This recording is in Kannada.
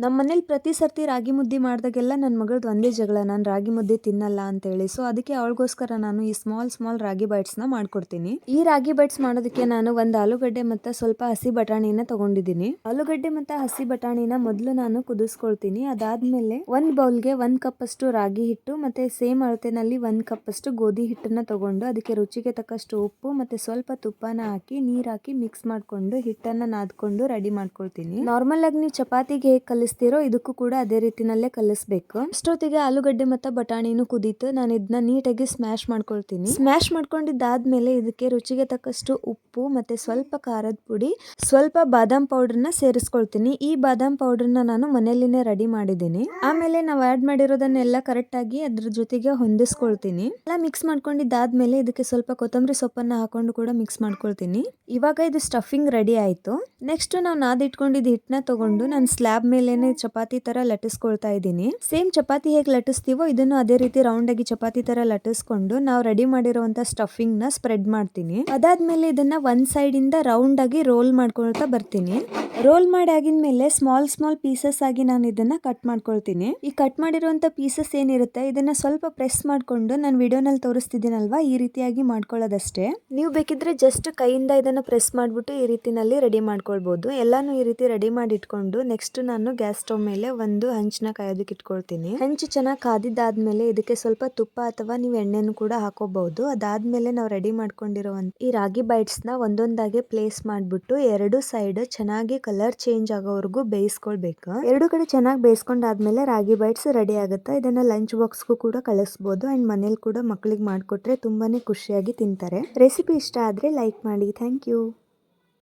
ನಮ್ಮ ಮನೇಲಿ ಪ್ರತಿ ಸರ್ತಿ ರಾಗಿ ಮುದ್ದೆ ಮಾಡಿದಾಗೆಲ್ಲ ನನ್ನ ಮಗಳದ್ದು ಒಂದೇ ಜಗಳ, ನಾನು ರಾಗಿ ಮುದ್ದೆ ತಿನ್ನಲ್ಲ ಅಂತೇಳಿ. ಸೊ ಅದಕ್ಕೆ ಅವಳಿಗೋಸ್ಕರ ನಾನು ಈ ಸ್ಮಾಲ್ ರಾಗಿ ಬೈಟ್ಸ್ನ ಮಾಡ್ಕೊಡ್ತೀನಿ. ಈ ರಾಗಿ ಬೈಟ್ಸ್ ಮಾಡೋದಕ್ಕೆ ನಾನು ಒಂದು ಆಲೂಗಡ್ಡೆ ಮತ್ತು ಸ್ವಲ್ಪ ಹಸಿ ಬಟಾಣಿನ ತಗೊಂಡಿದ್ದೀನಿ. ಆಲೂಗಡ್ಡೆ ಮತ್ತು ಹಸಿ ಬಟಾಣಿನ ಮೊದಲು ನಾನು ಕುದಿಸ್ಕೊಳ್ತೀನಿ. ಅದಾದ್ಮೇಲೆ ಒಂದು ಬೌಲ್ಗೆ 1 ಕಪ್ ಅಷ್ಟು ರಾಗಿ ಹಿಟ್ಟು ಮತ್ತು ಸೇಮ್ ಅಳತೆನಲ್ಲಿ 1 ಕಪ್ ಅಷ್ಟು ಗೋಧಿ ಹಿಟ್ಟನ್ನ ತಗೊಂಡು ಅದಕ್ಕೆ ರುಚಿಗೆ ತಕ್ಕಷ್ಟು ಉಪ್ಪು ಮತ್ತು ಸ್ವಲ್ಪ ತುಪ್ಪನ ಹಾಕಿ ನೀರು ಹಾಕಿ ಮಿಕ್ಸ್ ಮಾಡ್ಕೊಂಡು ಹಿಟ್ಟನ್ನ ನಾದ್ಕೊಂಡು ರೆಡಿ ಮಾಡ್ಕೊಳ್ತೀನಿ. ನಾರ್ಮಲ್ ಆಗಿ ನೀವು ಚಪಾತಿಗೆ ಹೇಗೆ ಕಲಿಸ್ತಿರೋ ಇದಕ್ಕೂ ಕೂಡ ಅದೇ ರೀತಿನಲ್ಲೇ ಕಲಿಸ್ಬೇಕು. ಇಷ್ಟೊತ್ತಿಗೆ ಆಲೂಗಡ್ಡೆ ಮತ್ತು ಬಟಾಣಿನೂ ಕುದೀತು. ನಾನು ಇದನ್ನ ನೀಟಾಗಿ ಸ್ಮ್ಯಾಶ್ ಮಾಡ್ಕೊಳ್ತೀನಿ. ಸ್ಮ್ಯಾಶ್ ಮಾಡ್ಕೊಂಡಿದ್ದಾದ್ಮೇಲೆ ಇದಕ್ಕೆ ರುಚಿಗೆ ತಕ್ಕಷ್ಟು ಉಪ್ಪು ಮತ್ತೆ ಸ್ವಲ್ಪ ಖಾರದ ಪುಡಿ, ಸ್ವಲ್ಪ ಬಾದಾಮ್ ಪೌಡರ್ನ ಸೇರಿಸ್ಕೊಳ್ತೀನಿ. ಈ ಬಾದಾಮ್ ಪೌಡರ್ನ ನಾನು ಮನೆಯಲ್ಲಿನೇ ರೆಡಿ ಮಾಡಿದ್ದೀನಿ. ಆಮೇಲೆ ನಾವು ಆಡ್ ಮಾಡಿರೋದನ್ನೆಲ್ಲ ಕರೆಕ್ಟ್ ಆಗಿ ಅದ್ರ ಜೊತೆಗೆ ಹೊಂದಿಸ್ಕೊಳ್ತೀನಿ. ಎಲ್ಲ ಮಿಕ್ಸ್ ಮಾಡ್ಕೊಂಡಿದ್ದಾದ್ಮೇಲೆ ಇದಕ್ಕೆ ಸ್ವಲ್ಪ ಕೊತ್ತಂಬರಿ ಸೊಪ್ಪನ್ನ ಹಾಕೊಂಡು ಕೂಡ ಮಿಕ್ಸ್ ಮಾಡ್ಕೊಳ್ತೀನಿ. ಇವಾಗ ಇದು ಸ್ಟಫಿಂಗ್ ರೆಡಿ ಆಯ್ತು. ನೆಕ್ಸ್ಟ್ ನಾವು ನಾದಿಟ್ಕೊಂಡಿದ್ದು ಹಿಟ್ಟನ್ನ ತಗೊಂಡು ನಾನು ಸ್ಲ್ಯಾಬ್ ಮೇಲೇನೆ ಚಪಾತಿ ತರ ಲಟ್ಟಿಸ್ಕೊಳ್ತಾ ಇದ್ದೀನಿ. ಸೇಮ್ ಚಪಾತಿ ಹೇಗೆ ಲಟ್ಟಿಸ್ತೀವೋ ಇದನ್ನು ಅದೇ ರೀತಿ ರೌಂಡ್ ಆಗಿ ಚಪಾತಿ ತರ ಲಟ್ಟಿಸ್ಕೊಂಡು ನಾವು ರೆಡಿ ಮಾಡಿರುವಂತ ಸ್ಟಫಿಂಗ್ ನ ಸ್ಪ್ರೆಡ್ ಮಾಡ್ತೀನಿ. ಅದಾದ್ಮೇಲೆ ಇದನ್ನ ಒಂದ್ ಸೈಡ್ ಇಂದ ರೌಂಡ್ ಆಗಿ ರೋಲ್ ಮಾಡ್ಕೊಳ್ತಾ ಬರ್ತೀನಿ. ರೋಲ್ ಮಾಡಿ ಆಗಿದ್ಮೇಲೆ ಸ್ಮಾಲ್ ಪೀಸಸ್ ಆಗಿ ನಾನು ಇದನ್ನ ಕಟ್ ಮಾಡ್ಕೊಳ್ತೀನಿ. ಈ ಕಟ್ ಮಾಡಿರುವಂತ ಪೀಸಸ್ ಏನಿರುತ್ತೆ ಇದನ್ನ ಸ್ವಲ್ಪ ಪ್ರೆಸ್ ಮಾಡ್ಕೊಂಡು ನಾನು ವಿಡಿಯೋನಲ್ಲಿ ತೋರಿಸ್ತಿದ್ದೀನಲ್ವಾ ಈ ರೀತಿಯಾಗಿ ಮಾಡ್ಕೊಳ್ಳೋದಷ್ಟೇ. ನೀವು ಬೇಕಿದ್ರೆ ಜಸ್ಟ್ ಕೈಯಿಂದ ಇದನ್ನ ಪ್ರೆಸ್ ಮಾಡ್ಬಿಟ್ಟು ಈ ರೀತಿನಲ್ಲಿ ರೆಡಿ ಮಾಡ್ಕೊಳ್ಬಹುದು. ಎಲ್ಲಾನು ಈ ರೀತಿ ರೆಡಿ ಮಾಡಿ ಇಟ್ಕೊಂಡು ನೆಕ್ಸ್ಟ್ ನಾನು ಗ್ಯಾಸ್ ಸ್ಟವ್ ಮೇಲೆ ಒಂದು ಹಂಚನ್ನ ಕಾಯೋದಕ್ಕೆ ಇಟ್ಕೊಳ್ತೀನಿ. ಹಂಚು ಚೆನ್ನಾಗಿ ಕಾದಿದ್ದಾದ್ಮೇಲೆ ಇದಕ್ಕೆ ಸ್ವಲ್ಪ ತುಪ್ಪ ಅಥವಾ ನೀವು ಎಣ್ಣೆನು ಕೂಡ ಹಾಕೋಬಹುದು. ಅದಾದ್ಮೇಲೆ ನಾವು ರೆಡಿ ಮಾಡ್ಕೊಂಡಿರುವಂತ ಈ ರಾಗಿ ಬೈಟ್ಸ್ ನ ಒಂದೊಂದಾಗಿ ಪ್ಲೇಸ್ ಮಾಡ್ಬಿಟ್ಟು ಎರಡು ಸೈಡ್ ಚೆನ್ನಾಗಿ ಕಲರ್ ಚೇಂಜ್ ಆಗೋವರೆಗೂ ಬೇಯಿಸ್ಕೊಳ್ಬೇಕು. ಎರಡು ಕಡೆ ಚೆನ್ನಾಗಿ ಬೇಯಿಸ್ಕೊಂಡಾದ್ಮೇಲೆ ರಾಗಿ ಬೈಟ್ಸ್ ರೆಡಿ ಆಗುತ್ತೆ. ಇದನ್ನ ಲಂಚ್ ಬಾಕ್ಸ್ಗೂ ಕೂಡ ಕಳಿಸಬಹುದು ಅಂಡ್ ಮನೇಲಿ ಕೂಡ ಮಕ್ಕಳಿಗೆ ಮಾಡ್ಕೊಟ್ರೆ ತುಂಬಾನೇ ಖುಷಿಯಾಗಿ ತಿಂತಾರೆ. ರೆಸಿಪಿ ಇಷ್ಟ ಆದ್ರೆ ಲೈಕ್ ಮಾಡಿ. Thank you.